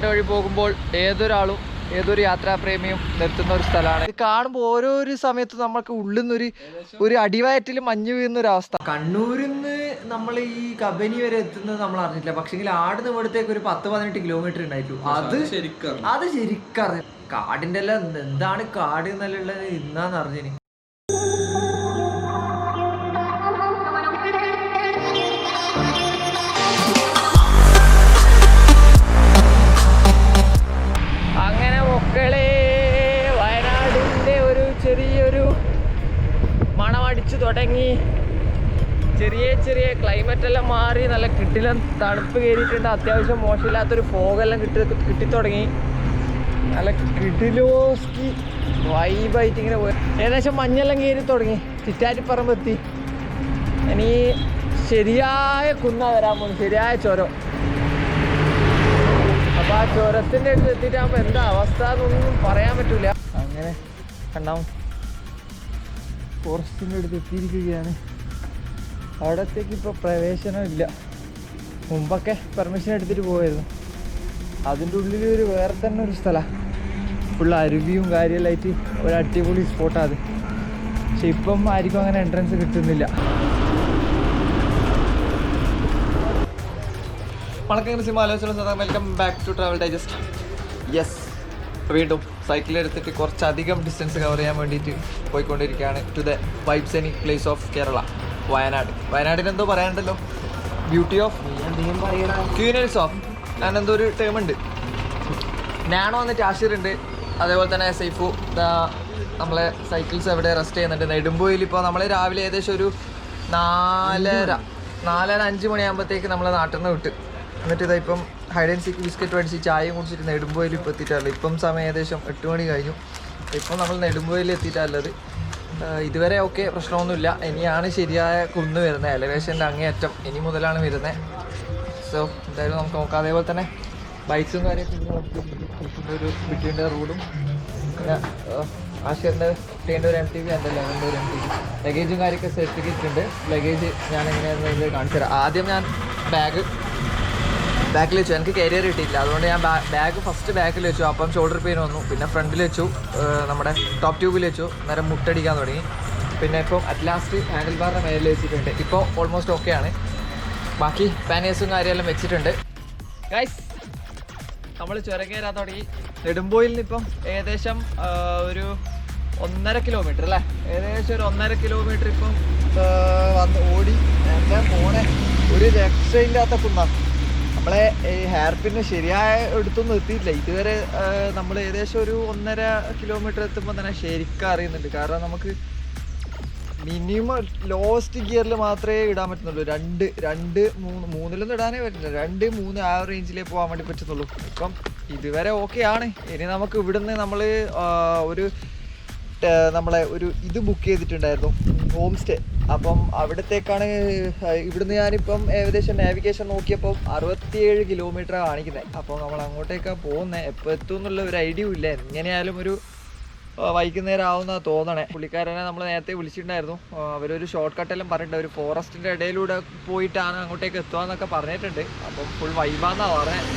വയനാട് വഴി പോകുമ്പോൾ ഏതൊരാളും ഏതൊരു യാത്രാപ്രേമിയും നിർത്തുന്ന ഒരു സ്ഥലമാണ്. ഇത് കാണുമ്പോൾ ഓരോരു സമയത്ത് നമുക്ക് ഉള്ളിൽ നിന്നൊരു ഒരു അടിവയറ്റിൽ മഞ്ഞ് വീഴുന്ന ഒരു അവസ്ഥ. കണ്ണൂരിൽ നിന്ന് നമ്മൾ ഈ കബനി വരെ എത്തുന്നത് നമ്മൾ അറിഞ്ഞിട്ടില്ല. പക്ഷെങ്കിൽ ആടുന്ന ഇവിടത്തേക്ക് ഒരു 10-18 കിലോമീറ്റർ ഉണ്ടായിട്ടുള്ളൂ. അത് ശരിക്കറിഞ്ഞു. കാടിന്റെ എല്ലാം എന്താണ് കാട് എന്നുള്ളത് ഇന്നാന്ന് അറിഞ്ഞിന്. വയനാടിൻ്റെ ഒരു ചെറിയൊരു മണമടിച്ചു തുടങ്ങി. ചെറിയ ക്ലൈമറ്റ് എല്ലാം മാറി നല്ല കിട്ടിലും തണുപ്പ് കയറിയിട്ടുണ്ട്. അത്യാവശ്യം മോശമില്ലാത്തൊരു ഫോഗെല്ലാം കിട്ടിത്തുടങ്ങി. നല്ല കിടിലോസ്കി വൈബായിട്ട് ഇങ്ങനെ പോയി. ഏകദേശം മഞ്ഞെല്ലാം കയറി തുടങ്ങി. ചിറ്റാറ്റിപ്പറമ്പെത്തി. ഇനി ശരിയായ കുന്ന വരാൻ പോകുന്നു, ശരിയായ ചുരം. അപ്പോൾ ആ ചുരത്തിൻ്റെ അടുത്ത് എത്തിയിട്ടാകുമ്പോൾ എന്താ അവസ്ഥ എന്നൊന്നും പറയാൻ പറ്റില്ല. അങ്ങനെ കണ്ടാവും ഫോറസ്റ്റിൻ്റെ അടുത്ത് എത്തിയിരിക്കുകയാണ്. അവിടത്തേക്ക് ഇപ്പോൾ പ്രവേശനം ഇല്ല. മുമ്പൊക്കെ പെർമിഷൻ എടുത്തിട്ട് പോയായിരുന്നു. അതിൻ്റെ ഉള്ളിൽ ഒരു വേറെ തന്നെ ഒരു സ്ഥലമാണ്. ഫുൾ അരുവിയും കാര്യമെല്ലായിട്ട് ഒരു അടിപൊളി സ്പോട്ടാണ് അത്. പക്ഷെ ഇപ്പം ആർക്കും അങ്ങനെ എൻട്രൻസ് കിട്ടുന്നില്ല. വണക്കം സിനിമ ആലോചന. Welcome back to travel digest. Yes, വീണ്ടും സൈക്കിൾ എടുത്തിട്ട് കുറച്ചധികം ഡിസ്റ്റൻസ് കവർ ചെയ്യാൻ വേണ്ടിയിട്ട് പോയിക്കൊണ്ടിരിക്കുകയാണ് to the vibes any place of Kerala, Wayanad. വയനാടിന് എന്തോ പറയാനുണ്ടല്ലോ, ബ്യൂട്ടി ഓഫ് ക്യൂനൽസ് ഓഫ് അങ്ങനെ എന്തോ ഒരു ടേം ഉണ്ട്. നാണോ എന്നിട്ട് ആഷിർ ഉണ്ട്, അതേപോലെ തന്നെ സൈഫു. നമ്മളെ സൈക്കിൾസ് എവിടെ റെസ്റ്റ് ചെയ്യുന്നുണ്ട്. നെടുമ്പോയിൽ ഇപ്പോൾ നമ്മൾ രാവിലെ ഏകദേശം ഒരു 4:30-5 മണിയാകുമ്പോഴത്തേക്ക് നമ്മളെ നാട്ടിൽ നിന്ന് വിട്ട്. എന്നിട്ട് ഇതാ ഇപ്പം ഹൈഡ് ആൻഡ് സീക്ക് ബിസ്ക്കറ്റ് മേടിച്ച് ചായയും കുടിച്ചിട്ട് നെടുമ്പോയിൽ ഇപ്പോൾ എത്തിയിട്ടുള്ളത്. ഇപ്പം സമയം ഏകദേശം 8 മണി കഴിഞ്ഞു. ഇപ്പം നമ്മൾ നെടുമ്പോയിൽ എത്തിയിട്ടുള്ളത്. ഇതുവരെ ഓക്കെ, പ്രശ്നമൊന്നുമില്ല. ഇനിയാണ് ശരിയായ കുന്ന് വരുന്നത്, എലവേഷൻ്റെ അങ്ങേയറ്റം ഇനി മുതലാണ് വരുന്നത്. സോ എന്തായാലും നമുക്ക് നോക്കാം. അതേപോലെ തന്നെ ബൈക്സും കാര്യമൊക്കെ ഒരു ബിറ്റ്വീൻ്റെ റോഡും പിന്നെ ആഷിറിൻ്റെ 10 ഒരു MTV, എൻ്റെ 11 ഒരു MTV. ലഗേജും കാര്യമൊക്കെ സെറ്റ് ഉണ്ട്. ലഗേജ് ഞാൻ എങ്ങനെയാണെന്ന് കാണിച്ചു തരാം. ആദ്യം ഞാൻ ബാക്കിൽ വെച്ചു. എനിക്ക് കരിയർ കിട്ടിയില്ല, അതുകൊണ്ട് ഞാൻ ഫസ്റ്റ് ബാക്കിൽ വെച്ചു. അപ്പം ഷോൾഡർ പെയിൻ വന്നു. പിന്നെ ഫ്രണ്ടിൽ വെച്ചു, നമ്മുടെ ടോപ്പ് ട്യൂബിൽ വെച്ചു. നേരം മുട്ടടിക്കാൻ തുടങ്ങി. പിന്നെ ഇപ്പം അറ്റ് ലാസ്റ്റ് ഹാൻഡിൽ ബാറിൻ്റെ മേലിൽ വെച്ചിട്ടുണ്ട്. ഇപ്പോൾ ഓൾമോസ്റ്റ് ഓക്കെ ആണ്. ബാക്കി പാനേഴ്സും കാര്യമെല്ലാം വെച്ചിട്ടുണ്ട്. ഗൈസ്, നമ്മൾ ചുരം കയറാൻ തുടങ്ങി. നെടുമ്പോയിൽ നിന്ന് ഇപ്പം ഏകദേശം ഒരു 1.5 കിലോമീറ്റർ അല്ലേ, ഏകദേശം ഒരു 1.5 കിലോമീറ്റർ ഇപ്പം വന്ന് ഓടി. എൻ്റെ മോനെ ഒരു രക്ഷയില്ലാത്ത കുന്നാണ്. നമ്മളെ ഈ ഹെയർ പിന്ന് ശരിയായ എടുത്തൊന്നും എത്തിയിട്ടില്ല ഇതുവരെ. നമ്മൾ ഏകദേശം ഒരു 1.5 കിലോമീറ്റർ എത്തുമ്പോൾ തന്നെ ശരിക്കും അറിയുന്നുണ്ട്. കാരണം നമുക്ക് മിനിമം ലോസ്റ്റ് ഗിയറിൽ മാത്രമേ ഇടാൻ പറ്റുന്നുള്ളൂ. 2-3-3 ഇടാനേ പറ്റില്ല. 2-3 ആ റേഞ്ചിലേ പോകാൻ വേണ്ടി പറ്റുന്നുള്ളൂ. ഇപ്പം ഇതുവരെ ഓക്കെ ആണ്. ഇനി നമുക്ക് ഇവിടുന്ന് നമ്മൾ നമ്മളെ ഒരു ഇത് ബുക്ക് ചെയ്തിട്ടുണ്ടായിരുന്നു, ഹോം സ്റ്റേ. അപ്പം അവിടത്തേക്കാണ്. ഇവിടുന്ന് ഞാനിപ്പം ഏകദേശം നാവിഗേഷൻ നോക്കിയപ്പം 67 കിലോമീറ്ററാണ് കാണിക്കുന്നത്. അപ്പോൾ നമ്മൾ അങ്ങോട്ടേക്കാണ് പോകുന്നത്. എപ്പോൾ എത്തും എന്നുള്ള ഒരു ഐഡിയ ഇല്ല. എങ്ങനെയായാലും ഒരു വൈകുന്നേരം ആവുമെന്നാണ് തോന്നണേ. പുള്ളിക്കാരനെ നമ്മൾ നേരത്തെ വിളിച്ചിട്ടുണ്ടായിരുന്നു. അവരൊരു ഷോർട്ട് കട്ടെല്ലാം പറഞ്ഞിട്ടുണ്ട്. ഒരു ഫോറസ്റ്റിൻ്റെ ഇടയിലൂടെ പോയിട്ടാണ് അങ്ങോട്ടേക്ക് എത്തുകയെന്നൊക്കെ പറഞ്ഞിട്ടുണ്ട്. അപ്പം ഫുൾ വൈബാന്നാണ് പറഞ്ഞത്.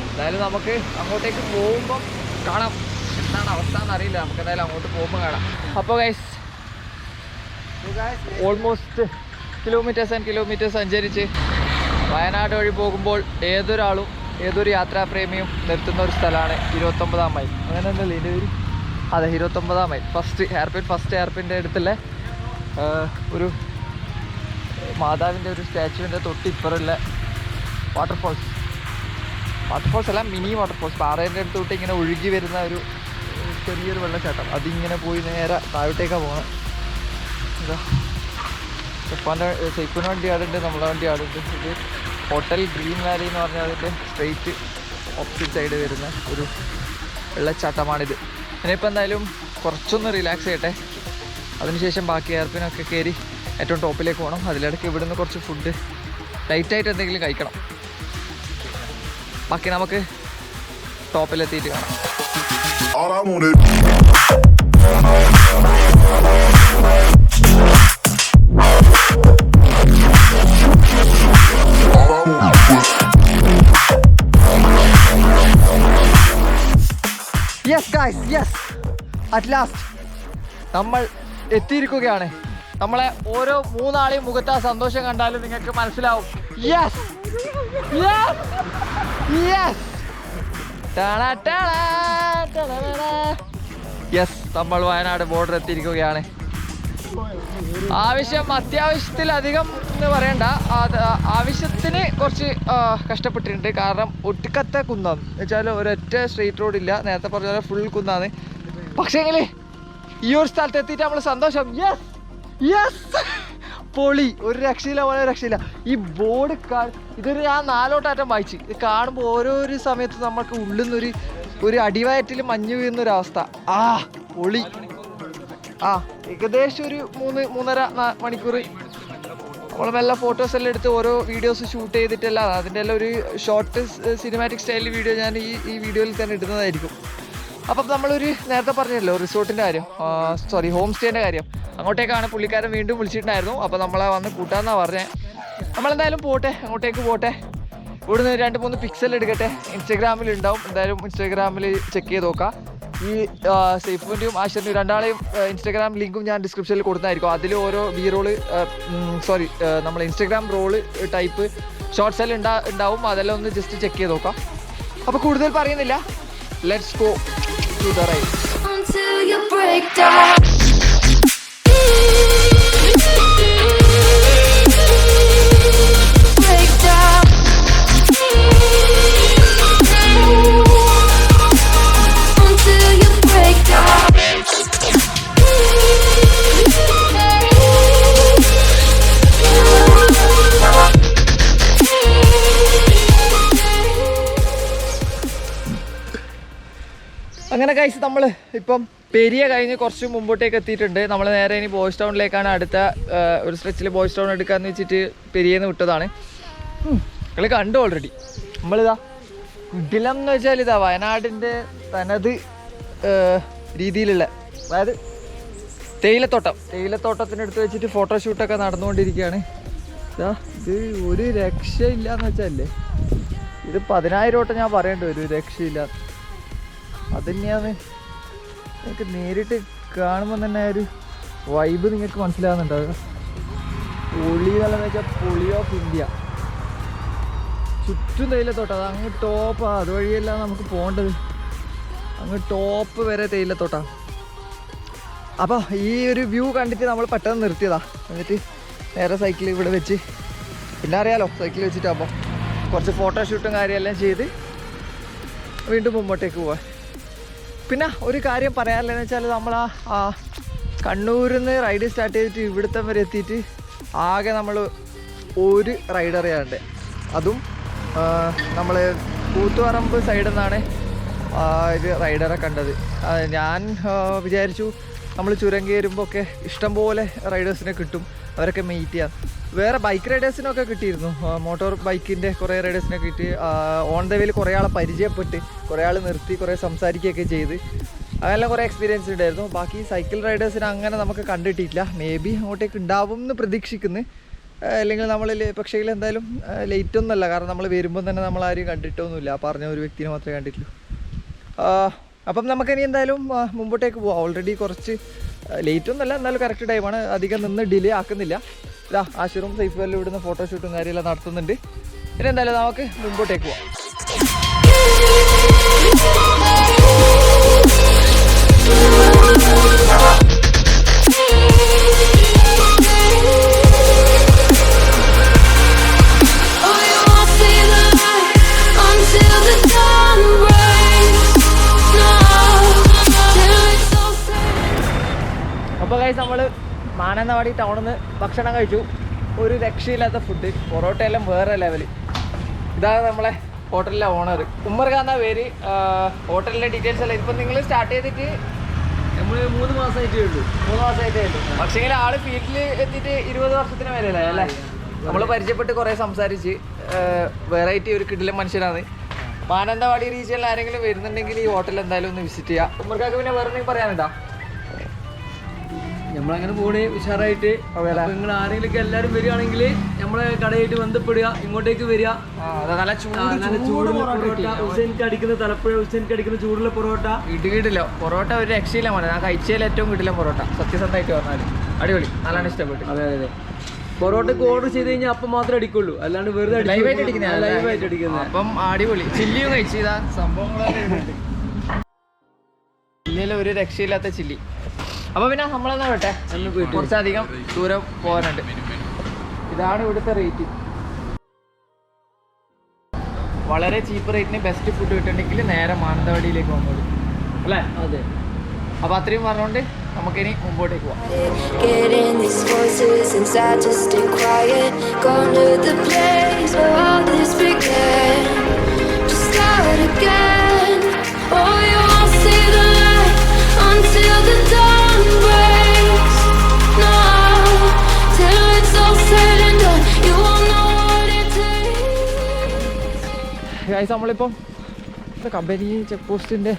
എന്തായാലും നമുക്ക് അങ്ങോട്ടേക്ക് പോകുമ്പം കാണാം എന്താണ് അവസ്ഥ എന്നറിയില്ല. നമുക്ക് എന്തായാലും അങ്ങോട്ട് പോകുമ്പോൾ കാണാം. അപ്പോൾ ഗൈസ്, ഓൾമോസ്റ്റ് കിലോമീറ്റേഴ്സ് സഞ്ചരിച്ച് വയനാട് വഴി പോകുമ്പോൾ ഏതൊരാളും ഏതൊരു യാത്രാപ്രേമിയും നിർത്തുന്ന ഒരു സ്ഥലമാണ് 29-ാം മൈൽ. അങ്ങനെ എന്തല്ലേ ഇതിൻ്റെ പേര്? അതെ, 29-ാം മൈൽ. ഫസ്റ്റ് ഹെയർ പിൻ്റെ അടുത്തുള്ള ഒരു മാതാവിൻ്റെ ഒരു സ്റ്റാച്ചുവിൻ്റെ തൊട്ടിപ്പുറമുള്ള വാട്ടർഫോൾസ് അല്ല, മിനി വാട്ടർഫോൾസ്. പാറേൻ്റെ അടുത്ത് തൊട്ട് ഇങ്ങനെ ഒഴുകി വരുന്ന ഒരു ചെറിയൊരു വെള്ളച്ചാട്ടം. അതിങ്ങനെ പോയി നേരെ താഴോട്ടേക്കാണ് പോകുന്നത്. ഇതാ ഉപ്പാൻ്റെ സൈക്കിളിന് വണ്ടി ആടുണ്ട്, നമ്മളെ വണ്ടി ആടുണ്ട്. ഇത് ഹോട്ടൽ ഗ്രീൻ വാലി എന്ന് പറഞ്ഞാൽ അതിൻ്റെ സ്ട്രെയിറ്റ് ഓപ്പോസിറ്റ് സൈഡ് വരുന്ന ഒരു വെള്ളച്ചാട്ടമാണിത്. ഇനിയിപ്പോൾ എന്തായാലും കുറച്ചൊന്ന് റിലാക്സ് ചെയ്യട്ടെ. അതിനുശേഷം ബാക്കി എയർപിനൊക്കെ കയറി ഏറ്റവും ടോപ്പിലേക്ക് പോകണം. അതിലിടയ്ക്ക് ഇവിടുന്ന് കുറച്ച് ഫുഡ് ലൈറ്റായിട്ട് എന്തെങ്കിലും കഴിക്കണം. ബാക്കി നമുക്ക് ടോപ്പിലെത്തിയിട്ട് കാണാം. ഗൈസ്, യെസ്, അറ്റ് ലാസ്റ്റ് നമ്മൾ എത്തിയിരിക്കുകയാണ്. നമ്മളെ ഓരോ മൂന്നാളെയും മുഖത്ത് ആ സന്തോഷം കണ്ടാലും നിങ്ങൾക്ക് മനസ്സിലാവും. യെസ് യെസ് യെസ് യെസ്, നമ്മൾ വയനാട് ബോർഡർ എത്തിയിരിക്കുകയാണ്. അത്യാവശ്യത്തിലധികം എന്ന് പറയണ്ട, ആവശ്യത്തിന് കുറച്ച് കഷ്ടപ്പെട്ടിട്ടുണ്ട്. കാരണം ഒട്ടുക്കത്തെ കുന്നാണ് വെച്ചാൽ ഒരൊറ്റ സ്ട്രെയിറ്റ് റോഡില്ല, നേരത്തെ പറഞ്ഞ പോലെ ഫുൾ കുന്നാണ്. പക്ഷേങ്കിൽ ഈ ഒരു സ്ഥലത്ത് എത്തിയിട്ട് നമ്മൾ സന്തോഷം. യെസ് യെസ്, പൊളി, ഒരു രക്ഷയില്ല, വളരെ രക്ഷയില്ല. ഈ ബോർഡ് ഇതൊരു ഞാൻ 4 വട്ടം വായിച്ച് ഇത് കാണുമ്പോൾ ഓരോരോ സമയത്ത് നമുക്ക് ഉള്ളിൽ നിന്നൊരു അടിവയറ്റിൽ മഞ്ഞ് വീഴുന്നൊരവസ്ഥ. പൊളി. ഏകദേശം ഒരു 3-3.5 മണിക്കൂർ നമ്മൾ മെല്ലെ ഫോട്ടോസ് എല്ലാം എടുത്ത് ഓരോ വീഡിയോസ് ഷൂട്ട് ചെയ്തിട്ടല്ല, അതിൻ്റെ എല്ലാം ഒരു ഷോർട്ട് സിനിമാറ്റിക് സ്റ്റൈലിൽ വീഡിയോ ഞാൻ ഈ വീഡിയോയിൽ തന്നെ ഇടുന്നതായിരിക്കും. അപ്പം നമ്മളൊരു നേരത്തെ പറഞ്ഞല്ലോ റിസോർട്ടിൻ്റെ കാര്യം, ഹോം സ്റ്റേൻ്റെ കാര്യം, അങ്ങോട്ടേക്കാണ് പുള്ളിക്കാരൻ വീണ്ടും വിളിച്ചിട്ടുണ്ടായിരുന്നു. അപ്പോൾ നമ്മളെ വന്ന് കൂട്ടാമെന്നാണ് പറഞ്ഞത്. നമ്മളെന്തായാലും പോട്ടെ, അങ്ങോട്ടേക്ക് പോട്ടെ. ഇവിടുന്ന് 2-3 പിക്സൽ എടുക്കട്ടെ. ഇൻസ്റ്റാഗ്രാമിൽ ഉണ്ടാവും, എന്തായാലും ഇൻസ്റ്റാഗ്രാമിൽ ചെക്ക് ചെയ്ത് നോക്കാം. ഈ സൈഫുവിൻ്റെയും ആശറിൻ്റെയും രണ്ടാളെയും ഇൻസ്റ്റാഗ്രാം ലിങ്കും ഞാൻ ഡിസ്ക്രിപ്ഷനിൽ കൊടുത്തായിരിക്കും. അതിൽ ഓരോ നമ്മൾ ഇൻസ്റ്റാഗ്രാം റോള് ടൈപ്പ് ഷോർട്സ് എല്ലാം ഉണ്ടാവും. അതെല്ലാം ഒന്ന് ജസ്റ്റ് ചെക്ക് ചെയ്ത് നോക്കാം. അപ്പോൾ കൂടുതൽ പറയുന്നില്ല, let's go to the ride. അങ്ങനെ ഗൈസ്, നമ്മൾ ഇപ്പം പെരിയ കഴിഞ്ഞ് കുറച്ച് മുമ്പോട്ടേക്ക് എത്തിയിട്ടുണ്ട്. നമ്മൾ നേരെ ഇനി ബോയ്സ് ടൗണിലേക്കാണ് അടുത്ത ഒരു സ്ട്രെച്ചിൽ ബോയ്സ് ടൗൺ എടുക്കാമെന്ന് വെച്ചിട്ട് പെരിയെന്ന് വിട്ടതാണ്. നിങ്ങൾ കണ്ടു ഓൾറെഡി. നമ്മളിതാ ഇടിലം എന്ന് വെച്ചാൽ ഇതാ വയനാടിൻ്റെ തനത് രീതിയിലുള്ള, അതായത് തേയിലത്തോട്ടത്തിനടുത്ത് വെച്ചിട്ട് ഫോട്ടോഷൂട്ടൊക്കെ നടന്നുകൊണ്ടിരിക്കുകയാണ്. ഇതാ ഇത് ഒരു രക്ഷയില്ല എന്ന് വെച്ചാലേ, ഇത് 10,000 വട്ടം ഞാൻ പറയേണ്ട ഒരു രക്ഷയില്ല. അതുതന്നെയാണ് നിങ്ങൾക്ക് നേരിട്ട് കാണുമ്പോൾ തന്നെ ഒരു വൈബ് നിങ്ങൾക്ക് മനസ്സിലാകുന്നുണ്ടാവുക. പൊളി എന്നുള്ളതെന്ന് വെച്ചാൽ പൊളി ഓഫ് ഇന്ത്യ. ചുറ്റും തേയിലത്തോട്ടം, അത് അങ്ങ് ടോപ്പാണ്. അതുവഴിയല്ല നമുക്ക് പോകേണ്ടത്, അങ്ങ് ടോപ്പ് വരെ തേയിലത്തോട്ടമാണ്. അപ്പോൾ ഈ ഒരു വ്യൂ കണ്ടിട്ട് നമ്മൾ പെട്ടെന്ന് നിർത്തിയതാ. എന്നിട്ട് നേരെ സൈക്കിൾ ഇവിടെ വെച്ച്, പിന്നെ അറിയാലോ സൈക്കിൾ വെച്ചിട്ടാകുമ്പോൾ കുറച്ച് ഫോട്ടോഷൂട്ടും കാര്യമെല്ലാം ചെയ്ത് വീണ്ടും മുമ്പോട്ടേക്ക് പോവാൻ. പിന്നെ ഒരു കാര്യം പറയാനുള്ളതെന്ന് വെച്ചാൽ നമ്മൾ കണ്ണൂരിൽ നിന്ന് റൈഡ് സ്റ്റാർട്ട് ചെയ്തിട്ട് ഇവിടുത്തെ വരെ എത്തിയിട്ട് ആകെ നമ്മൾ ഒരു റൈഡ് അറിയാണ്ട്, അതും നമ്മൾ കൂത്തുപറമ്പ് സൈഡിൽ നിന്നാണ് ഒരു റൈഡറെ കണ്ടത്. ഞാൻ വിചാരിച്ചു നമ്മൾ ചുരം കയറുമ്പോൾ ഒക്കെ ഇഷ്ടംപോലെ റൈഡേഴ്സിനെ കിട്ടും, അവരൊക്കെ മീറ്റ് ചെയ്യാം. വേറെ ബൈക്ക് റൈഡേഴ്സിനൊക്കെ കിട്ടിയിരുന്നു, മോട്ടോർ ബൈക്കിൻ്റെ കുറേ റൈഡേഴ്സിനെ കിട്ടി. ഓൺ ദ വേയിൽ കുറേ ആളെ പരിചയപ്പെട്ട്, കുറേ ആൾ നിർത്തി കുറേ സംസാരിക്കുകയൊക്കെ ചെയ്ത്, അതെല്ലാം കുറേ എക്സ്പീരിയൻസ് ഉണ്ടായിരുന്നു. ബാക്കി സൈക്കിൾ റൈഡേഴ്സിനെ അങ്ങനെ നമുക്ക് കണ്ടിട്ടില്ല. മേ ബി അങ്ങോട്ടേക്ക് ഉണ്ടാവും എന്ന് പ്രതീക്ഷിക്കുന്നു. അല്ലെങ്കിൽ നമ്മൾ പക്ഷേ എന്തായാലും ലേറ്റ് ഒന്നുമല്ല, കാരണം നമ്മൾ വരുമ്പോൾ തന്നെ നമ്മളാരും കണ്ടിട്ടൊന്നുമില്ല. പറഞ്ഞ ഒരു വ്യക്തിനെ മാത്രമേ കണ്ടിട്ടുള്ളൂ. അപ്പം നമുക്കിനി എന്തായാലും മുമ്പോട്ടേക്ക് പോവാം. ഓൾറെഡി കുറച്ച് ലേറ്റ് ഒന്നുമല്ല, എന്നാലും കറക്റ്റ് ടൈമാണ്, അധികം നിന്ന് ഡിലേ ആക്കുന്നില്ല. ഇതാ ആശുറും സൈഫുമെല്ലാം ഇവിടുന്ന് ഫോട്ടോഷൂട്ടും കാര്യമെല്ലാം നടത്തുന്നുണ്ട്. ഇനി എന്തായാലും നമുക്ക് മുമ്പോട്ടേക്ക് പോവാം. അപ്പോൾ ഗൈസ്, നമ്മൾ മാനന്തവാടി ടൗണിൽ നിന്ന് ഭക്ഷണം കഴിച്ചു. ഒരു രക്ഷയില്ലാത്ത ഫുഡ്, പൊറോട്ടയെല്ലാം വേറെ ലെവൽ. ഇതാണ് നമ്മളെ ഹോട്ടലിലെ ഓണർ, ഉമ്മർഖാൻ എന്ന പേര്. ഹോട്ടലിലെ ഡീറ്റെയിൽസ് എല്ലാം ഇപ്പം നിങ്ങൾ സ്റ്റാർട്ട് ചെയ്തിട്ട് നമ്മൾ 3 മാസമായിട്ടേ ഉള്ളൂ. 3 മാസമായിട്ടേ ഉള്ളൂ. പക്ഷേ ആൾ ഫീൽഡിൽ എത്തിയിട്ട് 20 വർഷത്തിന് മേലല്ലേ അല്ലേ? നമ്മൾ പരിചയപ്പെട്ട് കുറേ സംസാരിച്ച്, വെറൈറ്റി ഒരു കിടിലൻ മനുഷ്യനാണ്. മാനന്തവാടി റീജിയനിൽ ആരെങ്കിലും വരുന്നുണ്ടെങ്കിൽ ഈ ഹോട്ടൽ എന്തായാലും ഒന്ന് വിസിറ്റ് ചെയ്യാം. ഉമ്മർഖാക്ക് പിന്നെ വേറെ എന്തെങ്കിലും പറയാനുണ്ടോ? നമ്മളങ്ങനെ പോണേ ഉഷാറായിട്ട്. നിങ്ങൾ ആരെങ്കിലും എല്ലാവരും വരികയാണെങ്കിൽ നമ്മളെ കടയായിട്ട് ബന്ധപ്പെടുക, ഇങ്ങോട്ടേക്ക് വരിക. നല്ല ചൂടുള്ള പൊറോട്ട, ഹുസൈൻക്ക് അടിക്കുന്ന തലപ്പുഴ ഹുസൈൻക്ക് അടിക്കുന്ന ചൂടുള്ള പൊറോട്ട കിട്ടില്ല. പൊറോട്ട ഒരു രക്ഷയില്ല മോനെ, ഞാൻ കഴിച്ചതിൽ ഏറ്റവും കിട്ടില്ല പൊറോട്ട, സത്യസന്ധമായിട്ട് പറഞ്ഞാൽ അടിപൊളി, നല്ലോണം ഇഷ്ടപ്പെട്ടു. അതെ പൊറോട്ടക്ക് ഓർഡർ ചെയ്ത് കഴിഞ്ഞാൽ അപ്പം മാത്രമേ അടിക്കുള്ളൂ, അല്ലാണ്ട് വെറുതെ ലൈവായിട്ട് അടിക്കുന്നത്. അപ്പം അടിപൊളി ചില്ലിയും കഴിച്ചു. ഇതാ സംഭവങ്ങളൊക്കെ ചില്ലിയിലെ ഒരു രക്ഷയില്ലാത്ത ചില്ലി. അപ്പൊ പിന്നെ നമ്മളെന്നാ വിട്ടെ, കുറച്ചധികം ദൂരം പോകാനുണ്ട്. ഇതാണ് ഇവിടുത്തെ റേറ്റ്. വളരെ ചീപ്പ് റേറ്റിന് ബെസ്റ്റ് ഫുഡ് കിട്ടുന്നുണ്ടെങ്കിൽ നേരെ മാനന്തവാടിയിലേക്ക് വന്നോളൂ അല്ലേ? അതെ. അപ്പൊ അത്രയും പറഞ്ഞുകൊണ്ട് നമുക്കിനി മുമ്പോട്ടേക്ക് പോവാം. നമ്മളിപ്പം കമ്പനി ചെക്ക് പോസ്റ്റിന്റെ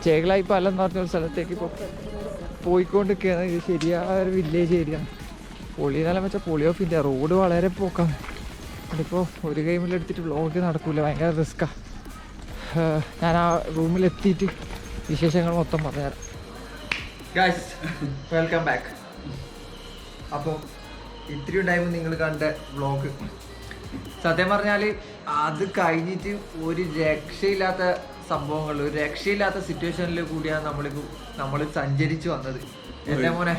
ചേകളായി പാലം എന്ന് പറഞ്ഞൊരു സ്ഥലത്തേക്ക് ഇപ്പോൾ പോയിക്കൊണ്ടിരിക്കുകയാണ്. ഇത് ശരിയായ ഒരു വില്ലേജ് ഏരിയയാണ്. പൊളിയെന്നെല്ലാം വെച്ചാൽ പൊളി ഓഫ് ഇന്ത്യ. റോഡ് വളരെ പോക്കാണ്. അതിപ്പോൾ ഒരു ഗെയിമിലെടുത്തിട്ട് വ്ളോഗ് നടക്കില്ല, ഭയങ്കര റിസ്ക്കാണ്. ഞാൻ ആ റൂമിലെത്തിയിട്ട് വിശേഷങ്ങൾ മൊത്തം പറഞ്ഞുതരാം. Guys welcome back. അപ്പോൾ ഇത്രയും ടൈം നിങ്ങൾ കണ്ട വ്ളോഗ് സത്യം പറഞ്ഞാൽ അത് കഴിഞ്ഞിട്ട് ഒരു രക്ഷയില്ലാത്ത സംഭവങ്ങൾ, ഒരു രക്ഷയില്ലാത്ത സിറ്റുവേഷനിൽ കൂടിയാണ് നമ്മൾ സഞ്ചരിച്ചു വന്നത്. എന്റെ മോനെ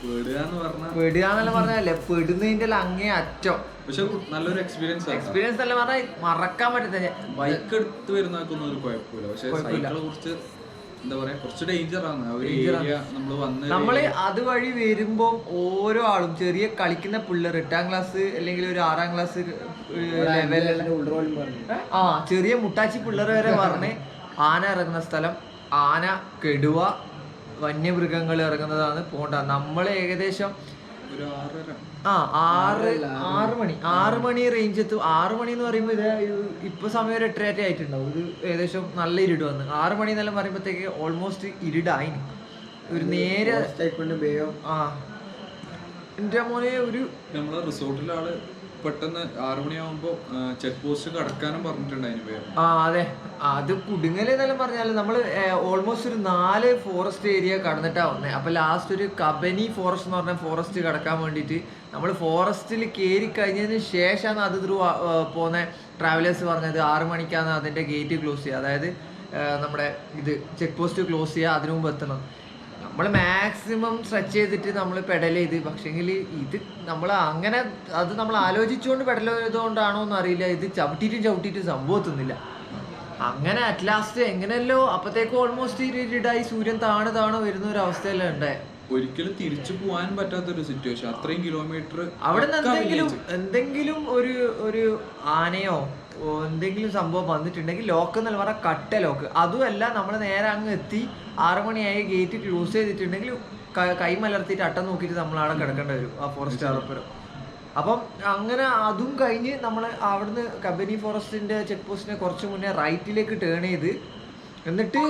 പെടുകയെന്നല്ല പറഞ്ഞല്ലേ, പെടുന്നതിന്റെ അങ്ങേ അറ്റം. പക്ഷെ നല്ലൊരു എക്സ്പീരിയൻസ് അല്ല പറഞ്ഞാൽ മറക്കാൻ പറ്റുന്ന. ബൈക്ക് എടുത്ത് വരുന്നതൊന്നും ഒരു കുഴപ്പമില്ല, പക്ഷെ സൈക്കിളെ കുറിച്ച് എന്താ പറയാ, കുറച്ച് ഡേഞ്ചറാണ്. നമ്മള് അതുവഴി വരുമ്പോ ഓരോ ആളും ചെറിയ കളിക്കുന്ന പിള്ളേർ 8ാം ക്ലാസ് അല്ലെങ്കിൽ ഒരു 6ാം ക്ലാസ് ചെറിയ മുട്ടാച്ചി പിള്ളേർ വരെ പറഞ്ഞ് ആന ഇറങ്ങുന്ന സ്ഥലം, ആന, കെടുവ, വന്യമൃഗങ്ങൾ ഇറങ്ങുന്നതാണ് പോണ്ട. നമ്മൾ ഏകദേശം ഒരു 6 മണി റേഞ്ച് എത്തും. 6 മണി എന്ന് പറയുമ്പോൾ ഇത് ഇപ്പൊ സമയം ഒരു 8:30 ആയിട്ടുണ്ടാവും. ഒരു ഏകദേശം നല്ല ഇരുട് വന്ന് 6 മണി എന്നെല്ലാം പറയുമ്പോഴത്തേക്ക് ഓൾമോസ്റ്റ് ഇരുടായിന്. ഒരു നേരെ എന്റെ മോനെ ഒരു നമ്മളെ റിസോർട്ടിലെ ആള് പെട്ടെന്ന് 6 മണിയാവുമ്പോ ചെക്ക് പോസ്റ്റ് കടക്കാനും പറഞ്ഞിട്ടുണ്ടായിരുന്നു. അതെ, അത് കുടുങ്ങല് എന്നെല്ലാം പറഞ്ഞാല് നമ്മള് ഓൾമോസ്റ്റ് ഒരു 4 ഫോറസ്റ്റ് ഏരിയ കടന്നിട്ടാ വന്നേ. അപ്പൊ ലാസ്റ്റ് ഒരു കബനി ഫോറസ്റ്റ് എന്ന് പറഞ്ഞ ഫോറസ്റ്റ് കടക്കാൻ വേണ്ടിയിട്ട് നമ്മൾ ഫോറസ്റ്റിൽ കയറി കഴിഞ്ഞതിന് ശേഷമാണ് അത് ത്രൂ പോകുന്ന ട്രാവലേഴ്സ് പറഞ്ഞത് 6 മണിക്കാണ് അതിന്റെ ഗേറ്റ് ക്ലോസ് ചെയ്യുക. അതായത് നമ്മുടെ ഇത് ചെക്ക് പോസ്റ്റ് ക്ലോസ് ചെയ്യുക, അതിനു മുമ്പ് എത്തണം. നമ്മൾ മാക്സിമം സ്ട്രെച്ച് ചെയ്തിട്ട് നമ്മൾ പെഡൽ ചെയ്ത്, പക്ഷേങ്കിൽ ഇത് നമ്മൾ അങ്ങനെ അത് നമ്മൾ ആലോചിച്ചുകൊണ്ട് പെഡൽ ചെയ്തുകൊണ്ടാണോ എന്ന് അറിയില്ല, ഇത് ചവിട്ടിയിട്ട് സംഭവത്തുന്നില്ല. അങ്ങനെ അറ്റ് ലാസ്റ്റ് എങ്ങനെയല്ലോ അപ്പത്തേക്കും ഓൾമോസ്റ്റ് ഇരുടായി, സൂര്യൻ താണു വരുന്ന ഒരു അവസ്ഥയല്ലേ ഉണ്ടായി. ഒരിക്കലും തിരിച്ചു പോകാൻ പറ്റാത്തൊരു സിറ്റുവേഷൻ. അത്രയും കിലോമീറ്റർ അവിടെ നിന്ന് എന്തെങ്കിലും ഒരു ആനയോ എന്തെങ്കിലും സംഭവം വന്നിട്ടുണ്ടെങ്കിൽ ലോക്ക് എന്നല്ല പറഞ്ഞാൽ കട്ട ലോക്ക്. അതുമല്ല നമ്മൾ നേരെ അങ്ങ് എത്തി 6 മണിയായി ഗേറ്റ് ക്ലോസ് ചെയ്തിട്ടുണ്ടെങ്കിൽ കൈ മലർത്തിയിട്ട് അട്ടം നോക്കിയിട്ട് നമ്മൾ അവിടെ കിടക്കേണ്ടി വരും ആ ഫോറസ്റ്റ് അറപ്പുരം. അപ്പം അങ്ങനെ അതും കഴിഞ്ഞ് നമ്മൾ അവിടുന്ന് കബനി ഫോറസ്റ്റിന്റെ ചെക്ക് പോസ്റ്റിനെ കുറച്ച് മുന്നേ റൈറ്റിലേക്ക് ടേൺ ചെയ്ത് എന്നിട്ട്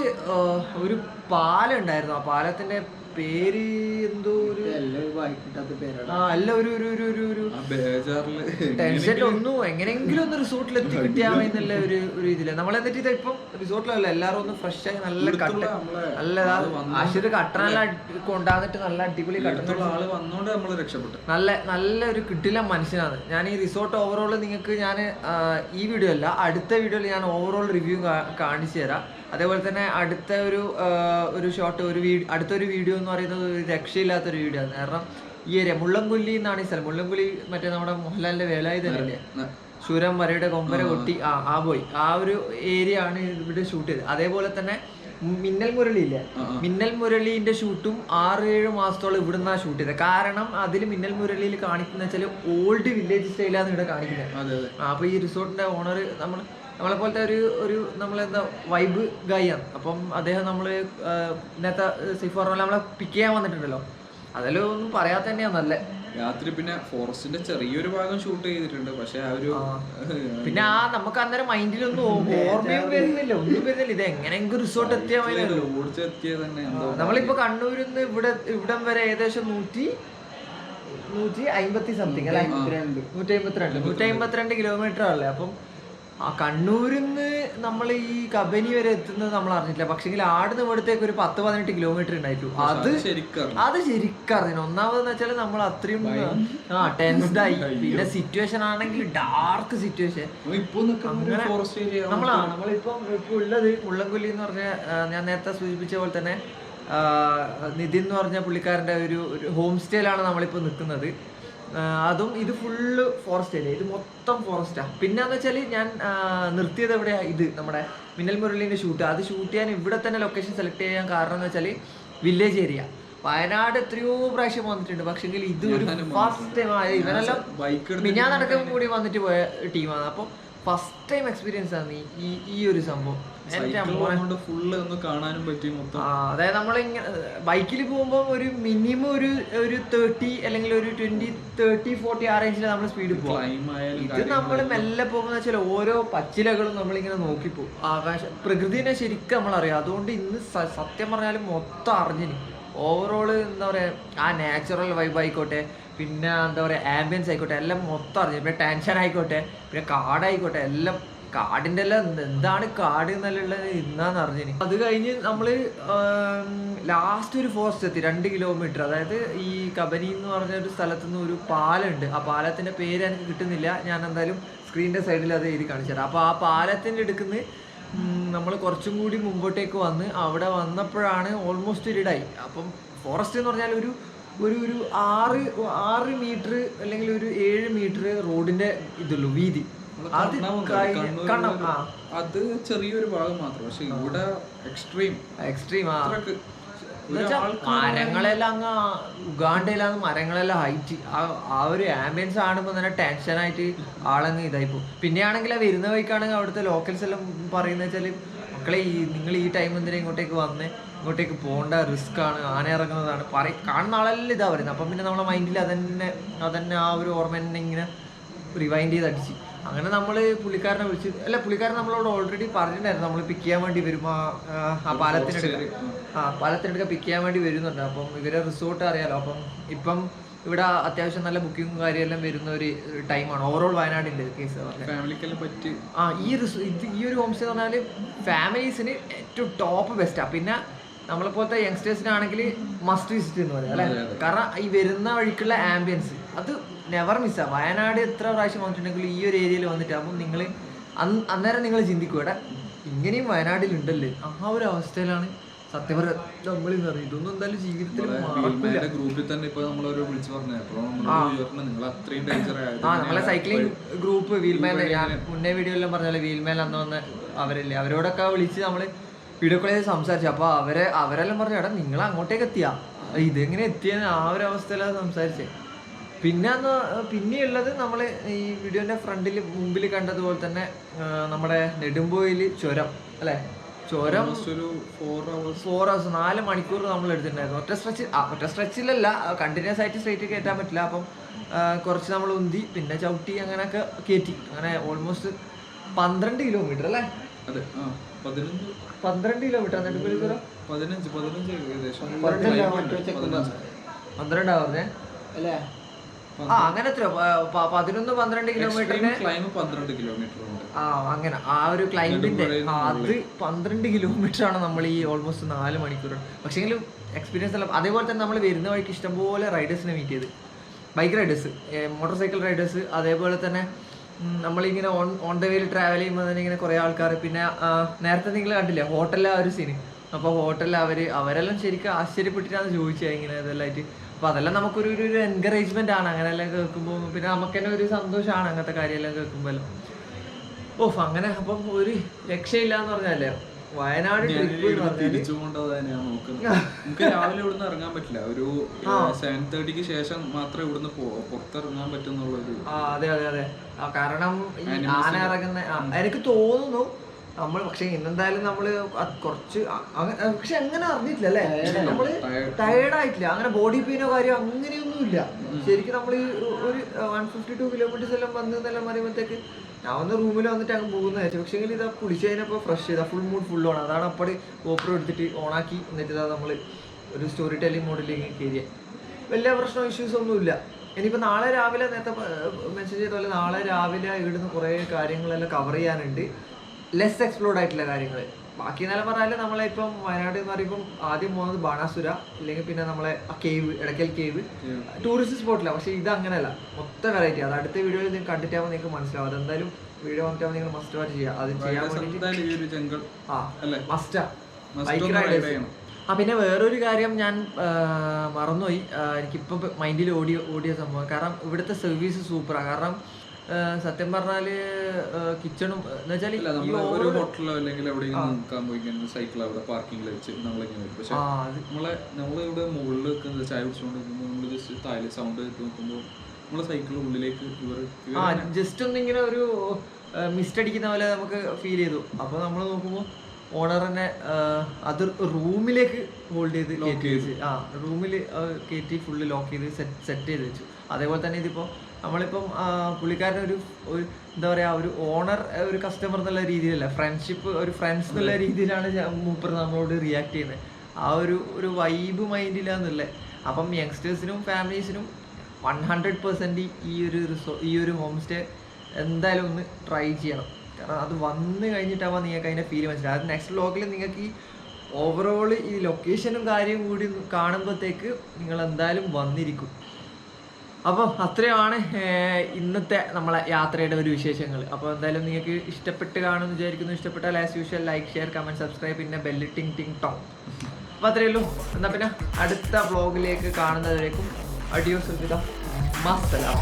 ഒരു പാലം ഉണ്ടായിരുന്നു. ആ പാലത്തിന്റെ പേര് എന്തോ ഒരു ടെൻഷൻ ഒന്നും എങ്ങനെങ്കിലും ഒന്ന് റിസോർട്ടിൽ എത്തി കിട്ടിയാമെന്നുള്ള ഒരു ഇതില്ല. നമ്മൾ എന്നിട്ട് ഇത് ഇപ്പം റിസോർട്ടിലല്ല, എല്ലാവരും ഒന്ന് ഫ്രഷ് ആയി നല്ല കട്ട നല്ലതാ ആശുപത്രി കട്ടനല്ല കൊണ്ടാന്നിട്ട് നല്ല അടിപൊളി കട്ടുന്നുള്ള ആള് വന്നോണ്ട് നമ്മൾ രക്ഷപ്പെട്ടു. നല്ല ഒരു കിട്ടില്ല മനുഷ്യനാണ്. ഞാൻ ഈ റിസോർട്ട് ഓവറോൾ നിങ്ങൾക്ക് ഞാൻ ഈ വീഡിയോ അല്ല അടുത്ത വീഡിയോയിൽ ഞാൻ ഓവറോൾ റിവ്യൂ കാണിച്ചു തരാം. അതേപോലെ തന്നെ അടുത്ത ഒരു ഷോട്ട് അടുത്തൊരു വീഡിയോ എന്ന് പറയുന്നത് ഒരു രക്ഷയില്ലാത്തൊരു വീഡിയോ ആണ്. കാരണം ഈ ഏരിയ മുള്ളംകൊല്ലി എന്നാണ് ഈ സ്ഥലം. മുള്ളംകൊല്ലി മറ്റേ നമ്മുടെ മോഹൻലാലിന്റെ വേലായി തന്നെയല്ലേ, ശൂരം വരയുടെ കൊമ്പര കൊട്ടി പോയി ആ ഒരു ഏരിയ ആണ് ഇവിടെ ഷൂട്ട് ചെയ്തത്. അതേപോലെ തന്നെ മിന്നൽ മുരളി ഇല്ലേ, മിന്നൽ മുരളിന്റെ ഷൂട്ടും 6-7 മാസത്തോളം ഇവിടുന്നാ ഷൂട്ട് ചെയ്തത്. കാരണം അതിൽ മിന്നൽ മുരളിയിൽ കാണിക്കുന്ന വെച്ചാൽ ഓൾഡ് വില്ലേജ് സ്റ്റൈലാണ് ഇവിടെ കാണിക്കുന്നത്. അപ്പൊ ഈ റിസോർട്ടിന്റെ ഓണർ നമ്മളെ പോലത്തെ ഒരു നമ്മളെന്താ വൈബ് ഗായിയാണ്. അപ്പം അദ്ദേഹം നമ്മള് ഇന്നത്തെ സിഫർ നമ്മളെ പിക്ക് ചെയ്യാൻ വന്നിട്ടുണ്ടല്ലോ, അതെല്ലാം ഒന്നും പറയാത്ത തന്നെയാണ് നല്ല രാത്രി പിന്നെ ഫോറസ്റ്റിന്റെ ചെറിയൊരു ഭാഗം ഷൂട്ട് ചെയ്തിട്ടുണ്ട്. പക്ഷെ ആ ഒരു പിന്നെ നമുക്ക് അന്നേരം മൈൻഡിലൊന്നും ഓർമ്മയും വരുന്നില്ല, ഒന്നും വരുന്നില്ല. ഇത് എങ്ങനെയെങ്കിലും റിസോർട്ട് എത്തിയാൽ മതി. ഓടിച്ചെത്തിയത് തന്നെ നമ്മളിപ്പോ കണ്ണൂരിൽ നിന്ന് ഇവിടം വരെ ഏകദേശം 150 സംതിങ് അല്ലെ, 152 കിലോമീറ്റർ അല്ലേ. അപ്പം ആ കണ്ണൂരിൽ നിന്ന് നമ്മൾ ഈ കബനി വരെ എത്തുന്നത് നമ്മൾ അറിഞ്ഞിട്ടില്ല. പക്ഷെങ്കിൽ ആടുന്ന ഇവിടത്തേക്ക് ഒരു 10-18 കിലോമീറ്റർ ഉണ്ടായിട്ടു. അത് ശരിക്കറിഞ്ഞു. ഒന്നാമതെന്ന് വെച്ചാൽ നമ്മൾ അത്രയും ടെൻസ്ഡായി. പിന്നെ സിറ്റുവേഷൻ ആണെങ്കിൽ ഡാർക്ക് സിറ്റുവേഷൻ. നമ്മളിപ്പം ഉള്ളത് മുള്ളൻകൊല്ലി എന്ന് പറഞ്ഞ, ഞാൻ നേരത്തെ സൂചിപ്പിച്ച പോലെ തന്നെ നിതിൻ എന്ന് പറഞ്ഞ പുള്ളിക്കാരൻ്റെ ഒരു ഹോം സ്റ്റേയിലാണ് നമ്മളിപ്പോൾ നിൽക്കുന്നത്. അതും ഇത് ഫുള്ള് ഫോറസ്റ്റ് ഏരിയ, ഇത് മൊത്തം ഫോറസ്റ്റാണ്. പിന്നെന്ന് വെച്ചാൽ ഞാൻ നിർത്തിയത് എവിടെയാ, ഇത് നമ്മുടെ മിന്നൽ മുരളീൻ്റെ അത് ഷൂട്ട് ചെയ്യാൻ ഇവിടെ തന്നെ ലൊക്കേഷൻ സെലക്ട് ചെയ്യാൻ കാരണം എന്ന് വെച്ചാൽ വില്ലേജ് ഏരിയ. വയനാട് എത്രയോ പ്രാവശ്യം വന്നിട്ടുണ്ട്, പക്ഷെങ്കിൽ ഇത് ഒരു ഫസ്റ്റ് ടൈം ആയ. ഇവരെല്ലാം ഞാൻ നടക്കാൻ കൂടി വന്നിട്ട് പോയ ടീമാണ്. അപ്പം ഫസ്റ്റ് ടൈം എക്സ്പീരിയൻസ് ആണ് ഈ ഒരു സംഭവം. അതായത് നമ്മളിങ്ങനെ ബൈക്കിൽ പോകുമ്പോൾ ഒരു മിനിമം ഒരു 30 അല്ലെങ്കിൽ ഒരു 20-30-40 ആ റേഞ്ചിൽ നമ്മൾ സ്പീഡിൽ പോകും. ഇത് നമ്മൾ മെല്ലെ പോകുന്ന വെച്ചാൽ ഓരോ പച്ചിലകളും നമ്മളിങ്ങനെ നോക്കിപ്പോകും. പ്രകൃതിനെ ശരിക്കും നമ്മളറിയാം. അതുകൊണ്ട് ഇന്ന് സത്യം പറഞ്ഞാലും മൊത്തം അറിഞ്ഞിന്. ഓവറോള് എന്താ പറയുക, ആ നാച്ചുറൽ വൈബ് ആയിക്കോട്ടെ, പിന്നെ എന്താ പറയുക ആംബിയൻസ് ആയിക്കോട്ടെ, എല്ലാം മൊത്തം അറിഞ്ഞു. പിന്നെ ടെൻഷൻ ആയിക്കോട്ടെ, പിന്നെ കാടായിക്കോട്ടെ, എല്ലാം കാടിൻ്റെ എല്ലാം എന്താണ് കാട് എന്നുള്ളത് ഇന്നാന്ന് അറിഞ്ഞിന്. അത് കഴിഞ്ഞ് നമ്മൾ ലാസ്റ്റ് ഒരു ഫോറസ്റ്റ് എത്തി 2 കിലോമീറ്റർ. അതായത് ഈ കബനി എന്ന് പറഞ്ഞ ഒരു സ്ഥലത്തു നിന്ന് ഒരു പാലമുണ്ട്. ആ പാലത്തിൻ്റെ പേര് എനിക്ക് കിട്ടുന്നില്ല, ഞാൻ എന്തായാലും സ്ക്രീനിൻ്റെ സൈഡിൽ അത് എഴുതി കാണിച്ചുതരാം. അപ്പോൾ ആ പാലത്തിൻ്റെ അടുക്കുന്ന നമ്മൾ കുറച്ചും കൂടി മുമ്പോട്ടേക്ക് വന്ന് അവിടെ വന്നപ്പോഴാണ് ഓൾമോസ്റ്റ് ഇരുടായി. അപ്പം ഫോറസ്റ്റ് എന്ന് പറഞ്ഞാൽ ഒരു 6 മീറ്റർ അല്ലെങ്കിൽ ഒരു 7 മീറ്റർ റോഡിന്റെ ഇതുള്ളൂ വീതി. അത് ചെറിയൊരു ഭാഗം മാത്രം. പക്ഷെ ഇവിടെ എക്സ്ട്രീം മരങ്ങളെല്ലാം അങ്ങ് ഉഗാണ്ടയിലാണ് മരങ്ങളെല്ലാം ഹൈറ്റ്. ആ ഒരു ആംബിയൻസ് കാണുമ്പോൾ തന്നെ ടെൻഷനായിട്ട് ആളങ്ങ് ഇതായിപ്പോ. പിന്നെയാണെങ്കിൽ ആ വരുന്ന വഴിക്കാണെങ്കിൽ അവിടുത്തെ ലോക്കൽസ് എല്ലാം പറയുന്നത് വെച്ചാൽ, മക്കളെ നിങ്ങൾ ഈ ടൈം എന്തിനാ ഇങ്ങോട്ടേക്ക് ഇങ്ങോട്ടേക്ക് പോകേണ്ട, റിസ്ക് ആണ്, ആന ഇറങ്ങുന്നതാണ് കാണുന്ന ആളെല്ലാം ഇതാ പറയുന്നത്. അപ്പം പിന്നെ നമ്മളെ മൈൻഡിൽ അതന്നെ ആ ഒരു ഓർമ്മ തന്നെ ഇങ്ങനെ റിവൈൻഡ് ചെയ്ത് അടിച്ച്. അങ്ങനെ നമ്മൾ പുള്ളിക്കാരനെ വിളിച്ച്, പുള്ളിക്കാരൻ നമ്മളോട് ഓൾറെഡി പറഞ്ഞിട്ടുണ്ടായിരുന്നു നമ്മൾ പിക്ക് ചെയ്യാൻ വേണ്ടി വരും. ആ പാലത്തിനടുക്ക പിക്ക് ചെയ്യാൻ വേണ്ടി വരുന്നുണ്ട്. അപ്പം ഇവരെ റിസോർട്ട് അറിയാലോ. അപ്പം ഇപ്പം ഇവിടെ അത്യാവശ്യം നല്ല ബുക്കിങ്ങും കാര്യമെല്ലാം വരുന്ന ഒരു ടൈമാണ് ഓവറോൾ വയനാടിൻ്റെ കേസ്. ഈ ഒരു ഹോം സ്റ്റേ എന്ന് പറഞ്ഞാൽ ഫാമിലീസിന് ഏറ്റവും ടോപ്പ് ബെസ്റ്റാണ്. പിന്നെ നമ്മളെപ്പോലത്തെ യങ്സ്റ്റേഴ്സിനാണെങ്കിൽ മസ്റ്റ് വിസിറ്റ് എന്ന് പറയാം അല്ലേ. കാരണം ഈ വരുന്ന വഴിക്കുള്ള ആംബിയൻസ് അത് നെവർ മിസ്സാണ്. വയനാട് എത്ര പ്രാവശ്യം വന്നിട്ടുണ്ടെങ്കിലും ഈ ഒരു ഏരിയയിൽ വന്നിട്ട് അപ്പം നിങ്ങൾ അന്നേരം നിങ്ങൾ ചിന്തിക്കും, ഇവിടെ ഇങ്ങനെയും വയനാട്ടിലുണ്ടല്ലേ. ആ ഒരു അവസ്ഥയിലാണ് സത്യം പറയാം നമ്മളിന്ന് പറയും. ഇതൊന്നും എന്തായാലും ജീവിതത്തിൽ ഗ്രൂപ്പിൽ തന്നെ ഇപ്പൊ നമ്മളൊരു വിളിച്ചു പറഞ്ഞു. നമ്മളെ സൈക്ലിംഗ് ഗ്രൂപ്പ് വീൽമേൽ, ഞാൻ മുന്നേ വീഡിയോ എല്ലാം പറഞ്ഞാലേ വീൽമേൽ അന്ന് വന്ന അവരല്ലേ, അവരോടൊക്കെ വിളിച്ച് നമ്മള് വീഡിയോ കോൾ ചെയ്ത് സംസാരിച്ചു. അപ്പൊ അവരെല്ലാം പറഞ്ഞു, എടാ നിങ്ങൾ അങ്ങോട്ടേക്ക് എത്തിയാ, ഇതെങ്ങനെ എത്തിയെന്ന് ആ ഒരു അവസ്ഥയിലാണ് സംസാരിച്ചേ. പിന്നെയുള്ളത് നമ്മൾ ഈ വീഡിയോന്റെ മുമ്പിൽ കണ്ടതുപോലെ തന്നെ നമ്മുടെ നെടുമ്പോയിൽ ചുരം അല്ലെ, ചുരം 4 hours 4 മണിക്കൂർ നമ്മൾ എടുത്തിട്ടുണ്ടായിരുന്നു. ഒറ്റ സ്ട്രെച്ചിലല്ല, കണ്ടിന്യൂസ് ആയിട്ട് സ്ട്രേറ്റ് കയറ്റാൻ പറ്റില്ല. അപ്പം കുറച്ച് നമ്മൾ ഉന്തി പിന്നെ ചവിട്ടി അങ്ങനെയൊക്കെ കയറ്റി. അങ്ങനെ ഓൾമോസ്റ്റ് 12 കിലോമീറ്റർ അല്ലേ, 12 കിലോമീറ്റർ നെടുമ്പോയിൽ ചുരം 12 ആവുന്നേ അല്ലേ. അങ്ങനെ 11-12 കിലോമീറ്ററിന് അങ്ങനെ ആ ഒരു ക്ലൈമ്പിന്റെ അത് 12 കിലോമീറ്റർ ആണ് നമ്മൾ ഈ ഓൾമോസ്റ്റ് 4 മണിക്കൂർ. പക്ഷേങ്കിലും എക്സ്പീരിയൻസ് എല്ലാം. അതേപോലെ തന്നെ നമ്മൾ വരുന്ന വഴിക്ക് ഇഷ്ടംപോലെ റൈഡേഴ്സിനെ മീറ്റ് ചെയ്ത്, bike Riders, motor cycle Riders. അതേപോലെ തന്നെ നമ്മളിങ്ങനെ ഓൺ ദ വേയിൽ ട്രാവൽ ചെയ്യുമ്പോൾ തന്നെ ഇങ്ങനെ കുറേ ആൾക്കാർ. പിന്നെ നേരത്തെ നിങ്ങൾ കണ്ടില്ലേ ഹോട്ടലിലെ ആ ഒരു സീന്, അപ്പോൾ ഹോട്ടലിൽ അവരെല്ലാം ശരിക്കും ആശ്ചര്യപ്പെട്ടിട്ടാണ് ചോദിച്ചത് ഇങ്ങനെ ഇതെല്ലാം ആയിട്ട്. അപ്പോൾ അതെല്ലാം നമുക്കൊരു എൻകറേജ്മെന്റ് ആണ് അങ്ങനെയെല്ലാം കേൾക്കുമ്പോൾ. പിന്നെ നമുക്ക് തന്നെ ഒരു സന്തോഷമാണ് അങ്ങനത്തെ കാര്യമെല്ലാം കേൾക്കുമ്പോൾ. അങ്ങനെ അപ്പം ഒരു രക്ഷയില്ല എന്ന് പറഞ്ഞാലേ വയനാട് ട്രിപ്പ് നമുക്ക് രാവിലെ ഇവിടുന്ന് ഇറങ്ങാൻ പറ്റില്ല. ഒരു 7:30 ശേഷം മാത്രമേ ഇവിടുന്ന് പുറത്തിറങ്ങാൻ പറ്റുന്നുള്ളൂ. അതെ കാരണം ഈ ആന ഇറങ്ങുന്ന എനിക്ക് തോന്നുന്നു നമ്മൾ പക്ഷെ ഇന്നെന്തായാലും നമ്മള് കുറച്ച് പക്ഷെ അങ്ങനെ അറിഞ്ഞിട്ടില്ല അല്ലേ, നമ്മള് ടയേർഡ് ആയിട്ടില്ല, അങ്ങനെ ബോഡി പെയിനോ കാര്യമോ അങ്ങനെയൊന്നും ഇല്ല. ശരിക്കും നമ്മൾ ഒരു 152 കിലോമീറ്റേഴ്സ് എല്ലാം വന്നെന്നെല്ലാം പറയുമ്പോഴത്തേക്ക് ഞാൻ വന്ന് റൂമിൽ വന്നിട്ട് അങ്ങ് പോകുന്ന വെച്ചു. പക്ഷേ എങ്കിൽ ഇതാ കുളിച്ച് കഴിഞ്ഞപ്പോൾ ഫ്രഷ് ചെയ്താൽ ഫുൾ മൂഡ് ഫുൾ ഓൺ. അതാണ് അപ്പോൾ GoPro എടുത്തിട്ട് ഓണാക്കി എന്നിട്ട് ഇതാ നമ്മൾ ഒരു സ്റ്റോറി ടെല്ലിംഗ് മോഡിലേക്ക് കയറിയ. വലിയ പ്രശ്നമോ ഇഷ്യൂസ് ഒന്നുമില്ല. ഇനിയിപ്പോൾ നാളെ രാവിലെ നേരത്തെ മെസ്സേജ് ചെയ്ത പോലെ നാളെ രാവിലെ ഇവിടുന്ന് കുറേ കാര്യങ്ങളെല്ലാം കവർ ചെയ്യാനുണ്ട്, ലെസ് എക്സ്പ്ലോർഡ് ആയിട്ടുള്ള കാര്യങ്ങൾ. ബാക്കി എന്നാലും പറഞ്ഞാൽ നമ്മളെ ഇപ്പം വയനാട് എന്ന് പറയുമ്പം ആദ്യം പോകുന്നത് ബാണാസുര, ഇല്ലെങ്കിൽ പിന്നെ നമ്മളെ കേവ്, എടക്കൽ കേവ് ടൂറിസ്റ്റ് സ്പോട്ടിലാണ്. പക്ഷേ ഇത് അങ്ങനെയല്ല, മൊത്തം വെറൈറ്റി. അത് അടുത്ത വീഡിയോയിൽ നിങ്ങൾക്ക് കണ്ടിട്ടാകുമ്പോൾ നിങ്ങൾക്ക് മനസ്സിലാവും. അതെന്തായാലും വീഡിയോ വന്നിട്ടാകുമ്പോൾ നിങ്ങൾ മസ്റ്റ് വാച്ച് ചെയ്യുക. അത് ചെയ്യാൻ വേണ്ടിയിട്ട് മസ്റ്റാ ബൈക്ക് റൈഡ് ചെയ്യണം. പിന്നെ വേറൊരു കാര്യം ഞാൻ മറന്നുപോയി, എനിക്കിപ്പോൾ മൈൻഡിൽ ഓടിയ സംഭവം. കാരണം ഇവിടുത്തെ സർവീസ് സൂപ്പറാണ്. കാരണം സത്യം പറഞ്ഞാല് കിച്ചണും എന്ന് വെച്ചാൽ ഒരു ഹോട്ടലോ അല്ലെങ്കിൽ എവിടെയെങ്കിലും നോക്കാൻ പോയി കഴിഞ്ഞാൽ സൈക്കിൾ അവിടെ പാർക്കിങ്ങിൽ വെച്ച് നമ്മളിങ്ങനെ വരും. പക്ഷെ നമ്മളിവിടെ മുകളിൽ വെക്കുന്നത് ചായ കുടിച്ചുകൊണ്ട് നമ്മൾ ജസ്റ്റ് താഴെ സൗണ്ട് കേട്ട് നോക്കുമ്പോൾ നമ്മളെ സൈക്കിൾ ഉള്ളിലേക്ക് ജസ്റ്റ് ഒന്നിങ്ങനെ ഒരു മിസ്റ്റ് അടിക്കുന്ന പോലെ നമുക്ക് ഫീൽ ചെയ്തു. അപ്പോൾ നമ്മൾ നോക്കുമ്പോൾ ഓണർ തന്നെ അത് റൂമിലേക്ക് ഹോൾഡ് ചെയ്ത് കയറ്റി വെച്ച്, റൂമിൽ കയറ്റി ഫുള്ള് ലോക്ക് ചെയ്ത് സെറ്റ് ചെയ്ത് വെച്ചു. അതേപോലെ തന്നെ ഇതിപ്പോൾ നമ്മളിപ്പം പുള്ളിക്കാരൻ ഒരു എന്താ പറയുക, ഒരു ഓണർ ഒരു കസ്റ്റമർ എന്നുള്ള രീതിയിലല്ല, ഫ്രണ്ട്ഷിപ്പ് ഒരു ഫ്രണ്ട്സ് എന്നുള്ള രീതിയിലാണ് മൂപ്പർ നമ്മളോട് റിയാക്ട് ചെയ്യുന്നത്. ആ ഒരു വൈബ് മൈൻഡിലാന്നുള്ളത്. അപ്പം യങ്സ്റ്റേഴ്സിനും ഫാമിലീസിനും 100% ഈ ഒരു ഹോം സ്റ്റേ എന്തായാലും ഒന്ന് ട്രൈ ചെയ്യണം. കാരണം അത് വന്ന് കഴിഞ്ഞിട്ടാവാൻ നിങ്ങൾക്ക് അതിൻ്റെ ഫീൽ മനസ്സിലാവും. അത് നെക്സ്റ്റ് വ്ലോഗിൽ നിങ്ങൾക്ക് ഈ ഓവറോൾ ഈ ലൊക്കേഷനും കാര്യവും കൂടി കാണുമ്പോഴത്തേക്ക് നിങ്ങൾ എന്തായാലും വന്നിരിക്കും. അപ്പം അത്രയാണ് ഇന്നത്തെ നമ്മളെ യാത്രയുടെ ഒരു വിശേഷങ്ങൾ. അപ്പോൾ എന്തായാലും നിങ്ങൾക്ക് ഇഷ്ടപ്പെട്ട് കാണുമെന്ന് വിചാരിക്കുന്നു. ഇഷ്ടപ്പെട്ടാൽ as usual like, share, comment, subscribe, പിന്നെ ബെല്ല് ടിങ് ടോങ്. അപ്പോൾ അത്രയേ ഉള്ളൂ. എന്നാൽ പിന്നെ അടുത്ത വ്ലോഗിലേക്ക് കാണുന്നതിലേക്കും അഡിയോസ് മസ്സലാം.